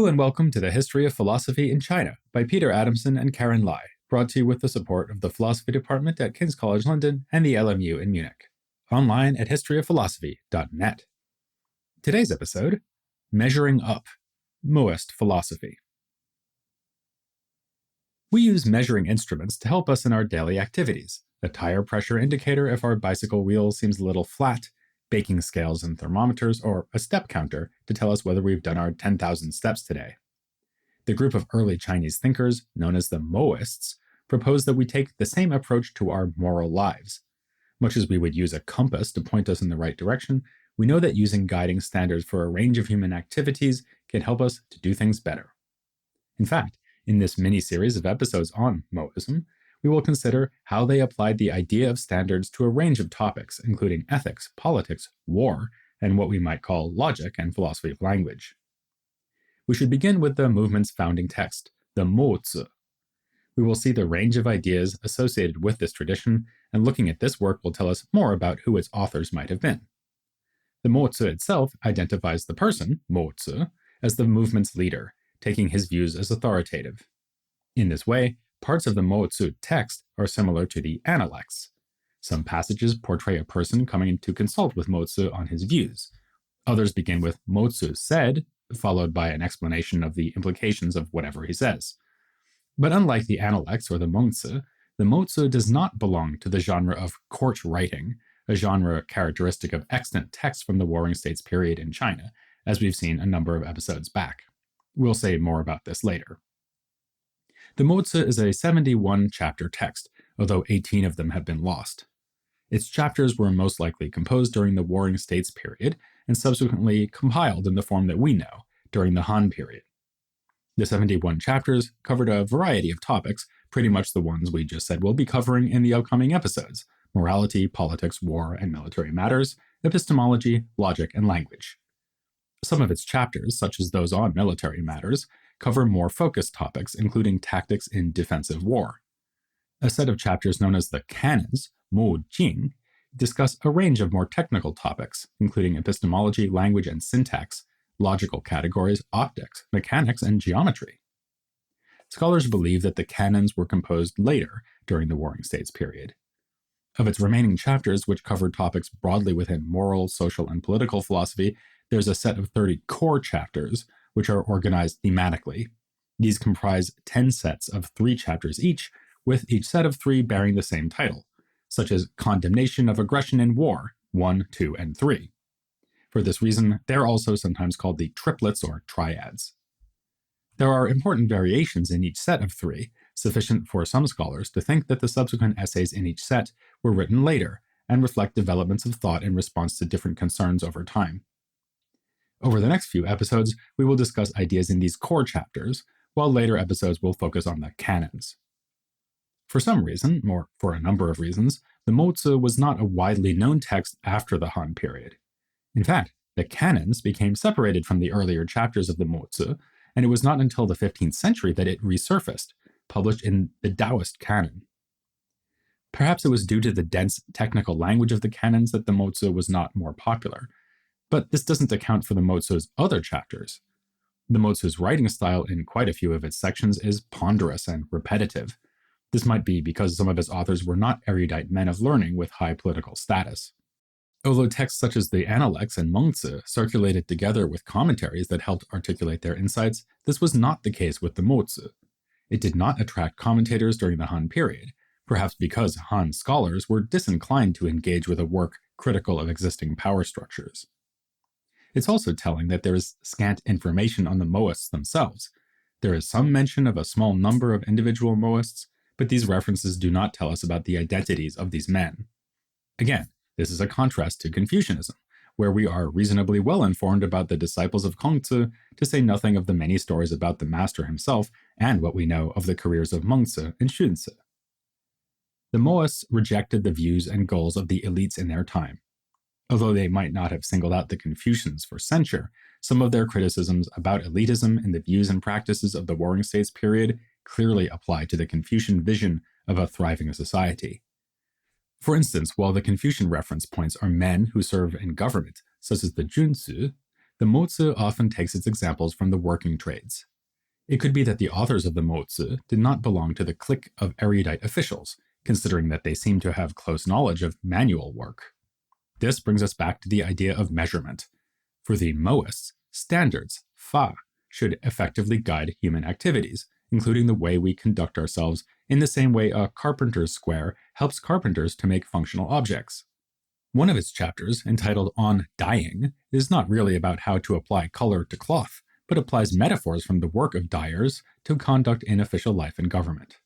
and welcome to the History of Philosophy in China by Peter Adamson and Karen Lai, brought to you with the support of the Philosophy Department at King's College London and the LMU in Munich. Online at historyofphilosophy.net. Today's episode, Measuring Up, Mohist Philosophy. We use measuring instruments to help us in our daily activities. A tire pressure indicator if our bicycle wheel seems a little flat, baking scales and thermometers, or a step counter to tell us whether we've done our 10,000 steps today. The group of early Chinese thinkers, known as the Mohists, proposed that we take the same approach to our moral lives. Much as we would use a compass to point us in the right direction, we know that using guiding standards for a range of human activities can help us to do things better. In fact, in this mini-series of episodes on Mohism, we will consider how they applied the idea of standards to a range of topics, including ethics, politics, war, and what we might call logic and philosophy of language. We should begin with the movement's founding text, the Mozi. We will see the range of ideas associated with this tradition, and looking at this work will tell us more about who its authors might have been. The Mozi itself identifies the person, Mozi, as the movement's leader, taking his views as authoritative. In this way, parts of the Mozi text are similar to the Analects. Some passages portray a person coming to consult with Mozi on his views. Others begin with Mozi said, followed by an explanation of the implications of whatever he says. But unlike the Analects or the Mengzi, the Mozi does not belong to the genre of court writing, a genre characteristic of extant texts from the Warring States period in China, as we've seen a number of episodes back. We'll say more about this later. The Mozi is a 71-chapter text, although 18 of them have been lost. Its chapters were most likely composed during the Warring States period and subsequently compiled in the form that we know, during the Han period. The 71 chapters covered a variety of topics, pretty much the ones we just said we'll be covering in the upcoming episodes: morality, politics, war, and military matters, epistemology, logic, and language. Some of its chapters, such as those on military matters, cover more focused topics, including tactics in defensive war. A set of chapters known as the Canons, Mu Jing, discuss a range of more technical topics, including epistemology, language and syntax, logical categories, optics, mechanics, and geometry. Scholars believe that the canons were composed later during the Warring States period. Of its remaining chapters, which cover topics broadly within moral, social, and political philosophy, there's a set of 30 core chapters, which are organized thematically. These comprise 10 sets of 3 chapters each, with each set of 3 bearing the same title, such as Condemnation of Aggression in War, 1, 2, and 3. For this reason, they're also sometimes called the triplets or triads. There are important variations in each set of 3, sufficient for some scholars to think that the subsequent essays in each set were written later and reflect developments of thought in response to different concerns over time. Over the next few episodes, we will discuss ideas in these core chapters, while later episodes will focus on the canons. For some reason, or for a number of reasons, the Mozi was not a widely known text after the Han period. In fact, the canons became separated from the earlier chapters of the Mozi, and it was not until the 15th century that it resurfaced, published in the Taoist canon. Perhaps it was due to the dense technical language of the canons that the Mozi was not more popular. But this doesn't account for the Mozi's other chapters. The Mozi's writing style in quite a few of its sections is ponderous and repetitive. This might be because some of its authors were not erudite men of learning with high political status. Although texts such as the Analects and Mengzi circulated together with commentaries that helped articulate their insights, this was not the case with the Mozi. It did not attract commentators during the Han period, perhaps because Han scholars were disinclined to engage with a work critical of existing power structures. It's also telling that there is scant information on the Mohists themselves. There is some mention of a small number of individual Mohists, but these references do not tell us about the identities of these men. Again, this is a contrast to Confucianism, where we are reasonably well informed about the disciples of Kongzi, to say nothing of the many stories about the master himself and what we know of the careers of Mengzi and Xunzi. The Mohists rejected the views and goals of the elites in their time. Although they might not have singled out the Confucians for censure, some of their criticisms about elitism and the views and practices of the Warring States period clearly apply to the Confucian vision of a thriving society. For instance, while the Confucian reference points are men who serve in government, such as the Junzi, The Mozi often takes its examples from the working trades. It could be that the authors of the Mozi did not belong to the clique of erudite officials, considering that they seem to have close knowledge of manual work. This brings us back to the idea of measurement. For the Mohists, standards, fa, should effectively guide human activities, including the way we conduct ourselves in the same way a carpenter's square helps carpenters to make functional objects. One of its chapters, entitled On Dyeing, is not really about how to apply color to cloth, but applies metaphors from the work of dyers to conduct in official life and government.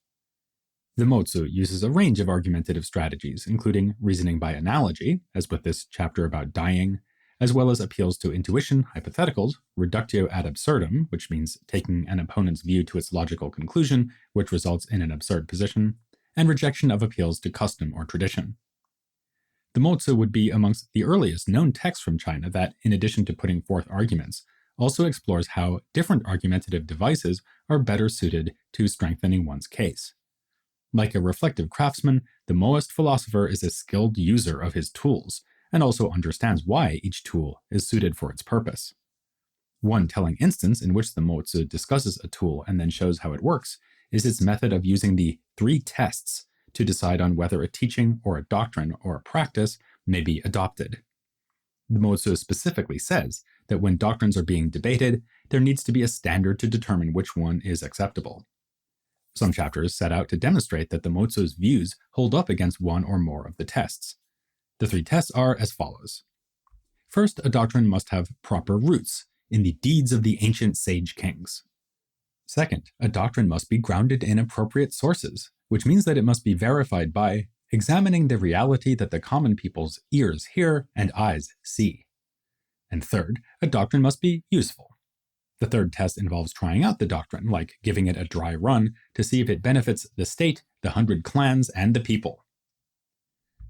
The Mozi uses a range of argumentative strategies, including reasoning by analogy, as with this chapter about dyeing, as well as appeals to intuition, hypotheticals, reductio ad absurdum, which means taking an opponent's view to its logical conclusion, which results in an absurd position, and rejection of appeals to custom or tradition. The Mozi would be amongst the earliest known texts from China that, in addition to putting forth arguments, also explores how different argumentative devices are better suited to strengthening one's case. Like a reflective craftsman, the Mohist philosopher is a skilled user of his tools, and also understands why each tool is suited for its purpose. One telling instance in which the Mozi discusses a tool and then shows how it works is its method of using the 3 tests to decide on whether a teaching or a doctrine or a practice may be adopted. The Mozi specifically says that when doctrines are being debated, there needs to be a standard to determine which one is acceptable. Some chapters set out to demonstrate that the Mozi's views hold up against one or more of the tests. The 3 tests are as follows. First, a doctrine must have proper roots in the deeds of the ancient sage kings. Second, a doctrine must be grounded in appropriate sources, which means that it must be verified by examining the reality that the common people's ears hear and eyes see. And third, a doctrine must be useful. The third test involves trying out the doctrine, like giving it a dry run to see if it benefits the state, the 100 clans, and the people.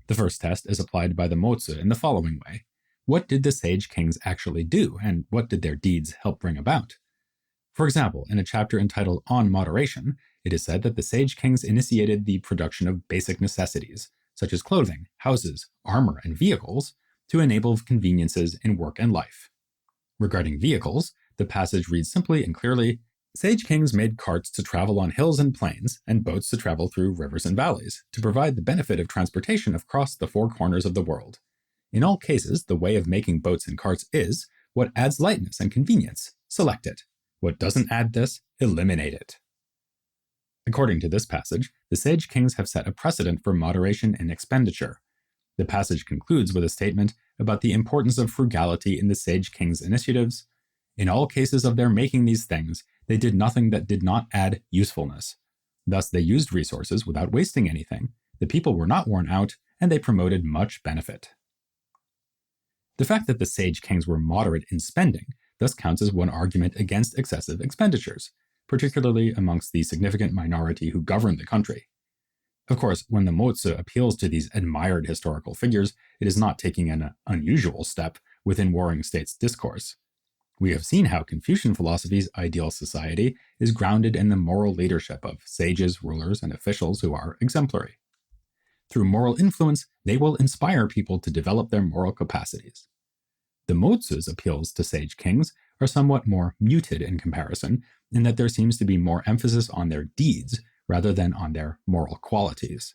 The first test is applied by the Mozi in the following way. What did the sage kings actually do, and what did their deeds help bring about? For example, in a chapter entitled On Moderation, it is said that the sage kings initiated the production of basic necessities, such as clothing, houses, armor, and vehicles, to enable conveniences in work and life. Regarding vehicles, the passage reads simply and clearly, Sage kings made carts to travel on hills and plains, and boats to travel through rivers and valleys, to provide the benefit of transportation across the 4 corners of the world. In all cases, the way of making boats and carts is, what adds lightness and convenience, select it. What doesn't add this, eliminate it. According to this passage, the sage kings have set a precedent for moderation in expenditure. The passage concludes with a statement about the importance of frugality in the sage kings' initiatives. In all cases of their making these things, they did nothing that did not add usefulness. Thus they used resources without wasting anything, the people were not worn out, and they promoted much benefit. The fact that the sage kings were moderate in spending thus counts as one argument against excessive expenditures, particularly amongst the significant minority who governed the country. Of course, when the Mozi appeals to these admired historical figures, it is not taking an unusual step within warring states' discourse. We have seen how Confucian philosophy's ideal society is grounded in the moral leadership of sages, rulers, and officials who are exemplary. Through moral influence, they will inspire people to develop their moral capacities. The Mozi's appeals to sage kings are somewhat more muted in comparison, in that there seems to be more emphasis on their deeds rather than on their moral qualities.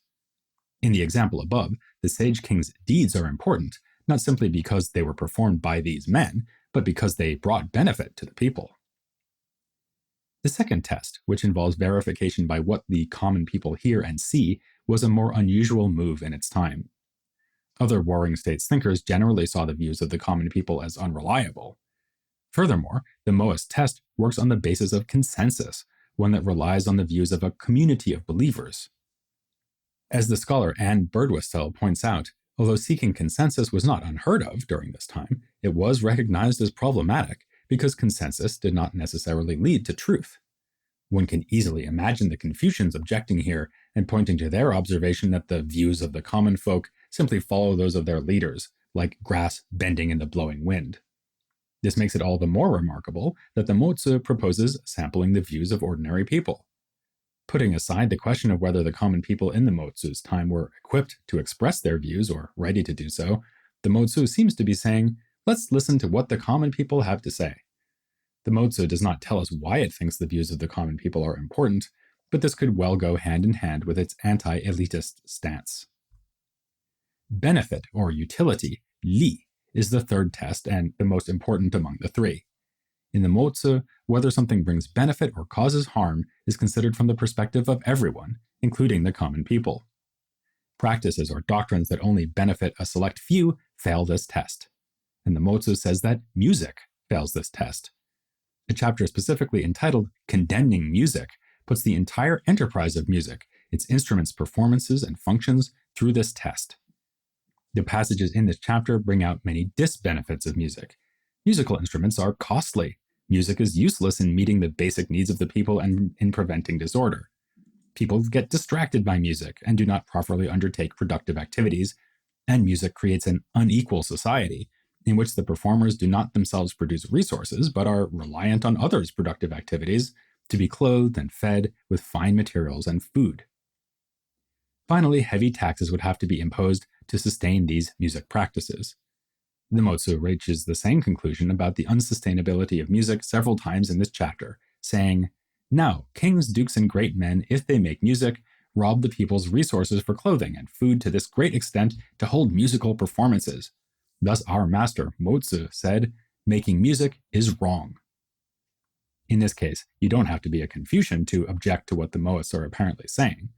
In the example above, the sage king's deeds are important, not simply because they were performed by these men, but because they brought benefit to the people. The second test, which involves verification by what the common people hear and see, was a more unusual move in its time. Other warring states thinkers generally saw the views of the common people as unreliable. Furthermore, the Mohist test works on the basis of consensus, one that relies on the views of a community of believers. As the scholar Anne Birdwistell points out, although seeking consensus was not unheard of during this time, it was recognized as problematic because consensus did not necessarily lead to truth. One can easily imagine the Confucians objecting here and pointing to their observation that the views of the common folk simply follow those of their leaders, like grass bending in the blowing wind. This makes it all the more remarkable that the Mozi proposes sampling the views of ordinary people. Putting aside the question of whether the common people in the Mozi's time were equipped to express their views or ready to do so, the Mozi seems to be saying, Let's listen to what the common people have to say. The Mozi does not tell us why it thinks the views of the common people are important, but this could well go hand in hand with its anti-elitist stance. Benefit, or utility, li, is the third test and the most important among the three. In the Mozi, whether something brings benefit or causes harm is considered from the perspective of everyone, including the common people. Practices or doctrines that only benefit a select few fail this test. And the Mozi says that music fails this test. A chapter specifically entitled Condemning Music puts the entire enterprise of music, its instruments, performances, and functions through this test. The passages in this chapter bring out many disbenefits of music. Musical instruments are costly. Music is useless in meeting the basic needs of the people and in preventing disorder. People get distracted by music and do not properly undertake productive activities, and music creates an unequal society in which the performers do not themselves produce resources but are reliant on others' productive activities to be clothed and fed with fine materials and food. Finally, heavy taxes would have to be imposed to sustain these music practices. The Mozi reaches the same conclusion about the unsustainability of music several times in this chapter, saying, "Now, kings, dukes, and great men, if they make music, rob the people's resources for clothing and food to this great extent to hold musical performances. Thus our master, Mozi, said, making music is wrong." In this case, you don't have to be a Confucian to object to what the Mohists are apparently saying.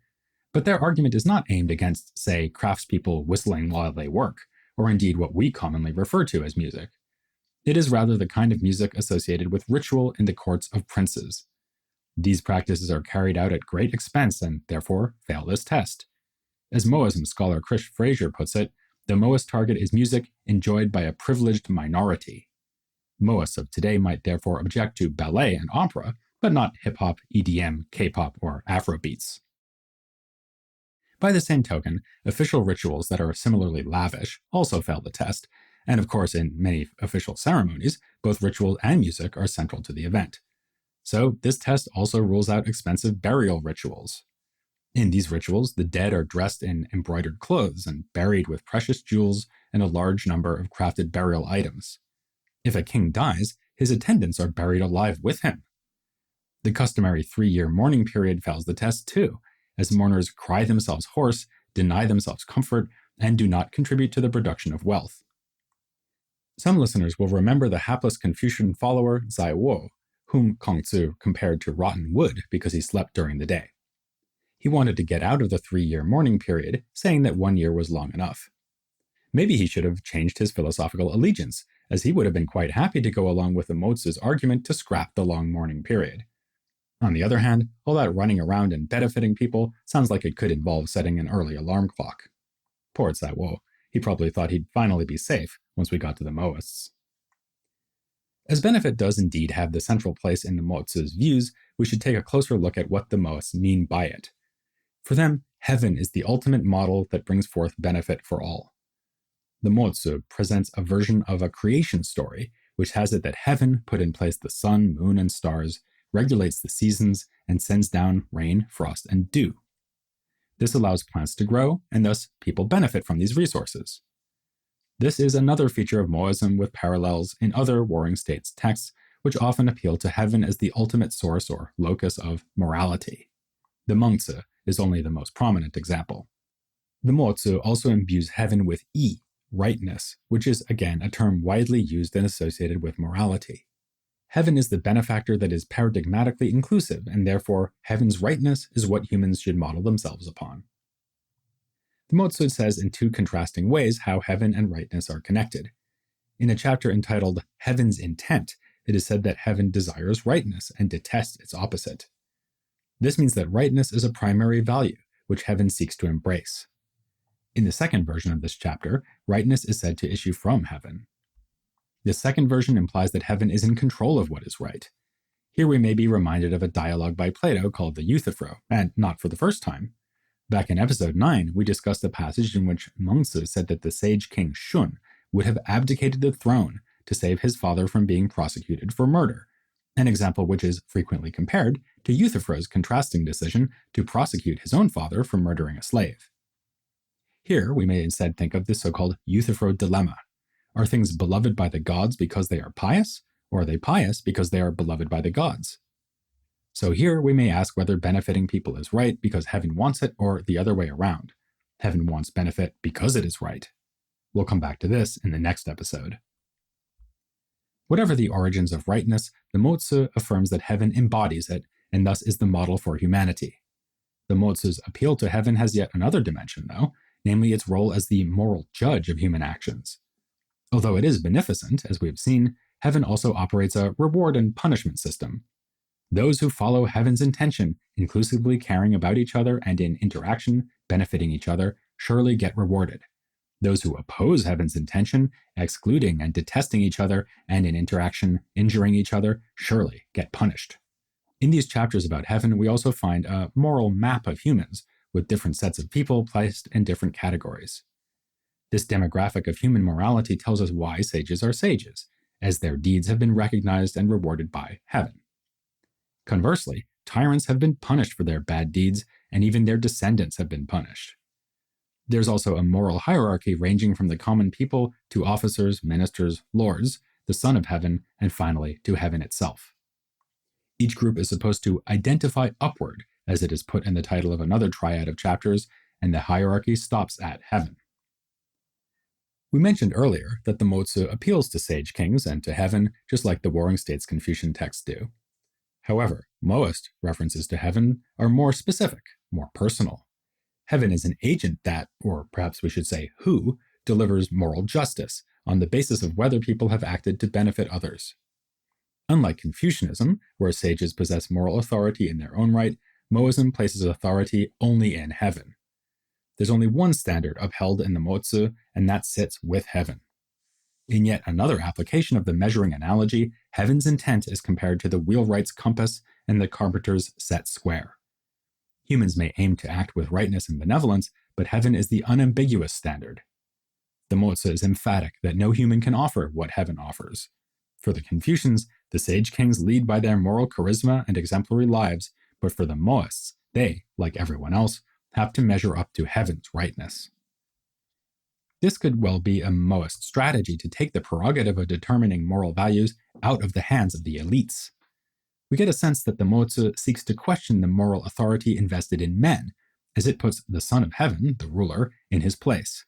But their argument is not aimed against, say, craftspeople whistling while they work, or indeed what we commonly refer to as music. It is rather the kind of music associated with ritual in the courts of princes. These practices are carried out at great expense and therefore fail this test. As Mohism scholar Chris Fraser puts it, the Mohist target is music enjoyed by a privileged minority. Mohists of today might therefore object to ballet and opera, but not hip-hop, EDM, K-pop, or Afrobeats. By the same token, official rituals that are similarly lavish also fail the test, and of course in many official ceremonies, both ritual and music are central to the event. So this test also rules out expensive burial rituals. In these rituals, the dead are dressed in embroidered clothes and buried with precious jewels and a large number of crafted burial items. If a king dies, his attendants are buried alive with him. The customary 3-year mourning period fails the test too, as mourners cry themselves hoarse, deny themselves comfort, and do not contribute to the production of wealth. Some listeners will remember the hapless Confucian follower Zai Wo, whom Kongzi compared to rotten wood because he slept during the day. He wanted to get out of the 3-year mourning period, saying that 1 year was long enough. Maybe he should have changed his philosophical allegiance, as he would have been quite happy to go along with the Mozi's argument to scrap the long mourning period. On the other hand, all that running around and benefiting people sounds like it could involve setting an early alarm clock. Poor Zai Wo, he probably thought he'd finally be safe once we got to the Mohists. As benefit does indeed have the central place in the Mozi's views, we should take a closer look at what the Mohists mean by it. For them, heaven is the ultimate model that brings forth benefit for all. The Mozi presents a version of a creation story, which has it that heaven put in place the sun, moon, and stars, regulates the seasons, and sends down rain, frost, and dew. This allows plants to grow, and thus people benefit from these resources. This is another feature of Mohism with parallels in other Warring States texts, which often appeal to heaven as the ultimate source or locus of morality. The Mozi is only the most prominent example. The Mozi also imbues heaven with yi, rightness, which is again a term widely used and associated with morality. Heaven is the benefactor that is paradigmatically inclusive, and therefore heaven's rightness is what humans should model themselves upon. The Mozi says in 2 contrasting ways how heaven and rightness are connected. In a chapter entitled Heaven's Intent, it is said that heaven desires rightness and detests its opposite. This means that rightness is a primary value, which heaven seeks to embrace. In the second version of this chapter, rightness is said to issue from heaven. This second version implies that heaven is in control of what is right. Here we may be reminded of a dialogue by Plato called the Euthyphro, and not for the first time. Back in episode 9, we discussed a passage in which Mozi said that the sage king Shun would have abdicated the throne to save his father from being prosecuted for murder, an example which is frequently compared to Euthyphro's contrasting decision to prosecute his own father for murdering a slave. Here, we may instead think of the so-called Euthyphro dilemma, Are things beloved by the gods because they are pious, or are they pious because they are beloved by the gods? So here we may ask whether benefiting people is right because heaven wants it, or the other way around. Heaven wants benefit because it is right. We'll come back to this in the next episode. Whatever the origins of rightness, the Mozi affirms that heaven embodies it, and thus is the model for humanity. The Mozi's appeal to heaven has yet another dimension, though, namely its role as the moral judge of human actions. Although it is beneficent, as we have seen, heaven also operates a reward and punishment system. Those who follow heaven's intention, inclusively caring about each other and in interaction, benefiting each other, surely get rewarded. Those who oppose heaven's intention, excluding and detesting each other, and in interaction, injuring each other, surely get punished. In these chapters about heaven, we also find a moral map of humans, with different sets of people placed in different categories. This demographic of human morality tells us why sages are sages, as their deeds have been recognized and rewarded by heaven. Conversely, tyrants have been punished for their bad deeds, and even their descendants have been punished. There's also a moral hierarchy ranging from the common people to officers, ministers, lords, the Son of Heaven, and finally to heaven itself. Each group is supposed to identify upward, as it is put in the title of another triad of chapters, and the hierarchy stops at heaven. We mentioned earlier that the Mozi appeals to sage kings and to heaven, just like the Warring States Confucian texts do. However, Mohist references to heaven are more specific, more personal. Heaven is an agent that, or perhaps we should say who, delivers moral justice on the basis of whether people have acted to benefit others. Unlike Confucianism, where sages possess moral authority in their own right, Mohism places authority only in heaven. There's only one standard upheld in the Mozi, and that sits with heaven. In yet another application of the measuring analogy, heaven's intent is compared to the wheelwright's compass and the carpenter's set square. Humans may aim to act with rightness and benevolence, but heaven is the unambiguous standard. The Mozi is emphatic that no human can offer what heaven offers. For the Confucians, the sage kings lead by their moral charisma and exemplary lives, but for the Mohists, they, like everyone else, have to measure up to heaven's rightness. This could well be a Mohist strategy to take the prerogative of determining moral values out of the hands of the elites. We get a sense that the Mozi seeks to question the moral authority invested in men, as it puts the Son of Heaven, the ruler, in his place.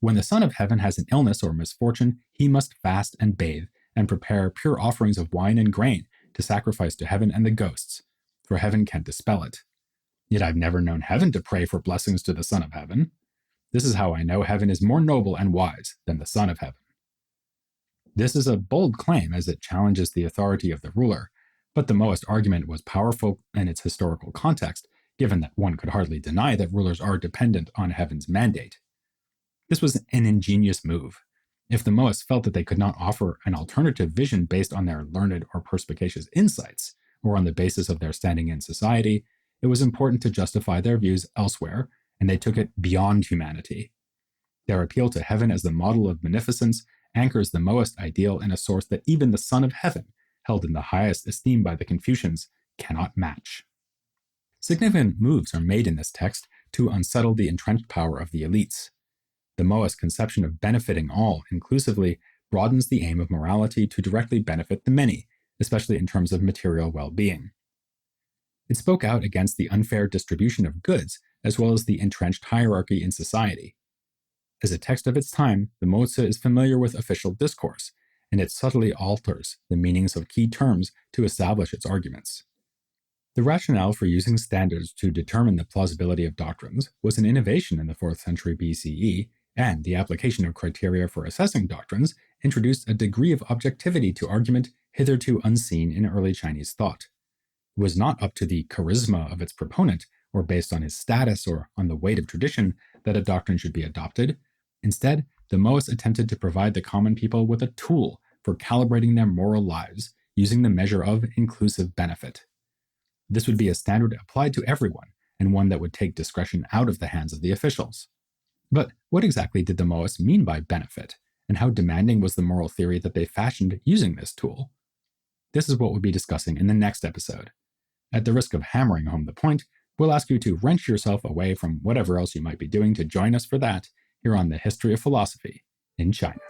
When the Son of Heaven has an illness or misfortune, he must fast and bathe, and prepare pure offerings of wine and grain to sacrifice to heaven and the ghosts, for heaven can't dispel it. Yet I've never known heaven to pray for blessings to the Son of Heaven. This is how I know heaven is more noble and wise than the Son of Heaven. This is a bold claim as it challenges the authority of the ruler, but the Mohist argument was powerful in its historical context, given that one could hardly deny that rulers are dependent on heaven's mandate. This was an ingenious move. If the Mohists felt that they could not offer an alternative vision based on their learned or perspicacious insights, or on the basis of their standing in society, it was important to justify their views elsewhere, and they took it beyond humanity. Their appeal to heaven as the model of beneficence anchors the Mohist ideal in a source that even the Son of Heaven, held in the highest esteem by the Confucians, cannot match. Significant moves are made in this text to unsettle the entrenched power of the elites. The Mohist conception of benefiting all inclusively broadens the aim of morality to directly benefit the many, especially in terms of material well-being. It spoke out against the unfair distribution of goods, as well as the entrenched hierarchy in society. As a text of its time, the Mozi is familiar with official discourse, and it subtly alters the meanings of key terms to establish its arguments. The rationale for using standards to determine the plausibility of doctrines was an innovation in the 4th century BCE, and the application of criteria for assessing doctrines introduced a degree of objectivity to argument hitherto unseen in early Chinese thought. It was not up to the charisma of its proponent, or based on his status or on the weight of tradition, that a doctrine should be adopted. Instead, the Mohists attempted to provide the common people with a tool for calibrating their moral lives using the measure of inclusive benefit. This would be a standard applied to everyone, and one that would take discretion out of the hands of the officials. But what exactly did the Mohists mean by benefit, and how demanding was the moral theory that they fashioned using this tool? This is what we'll be discussing in the next episode. At the risk of hammering home the point, we'll ask you to wrench yourself away from whatever else you might be doing to join us for that here on the History of Philosophy in China.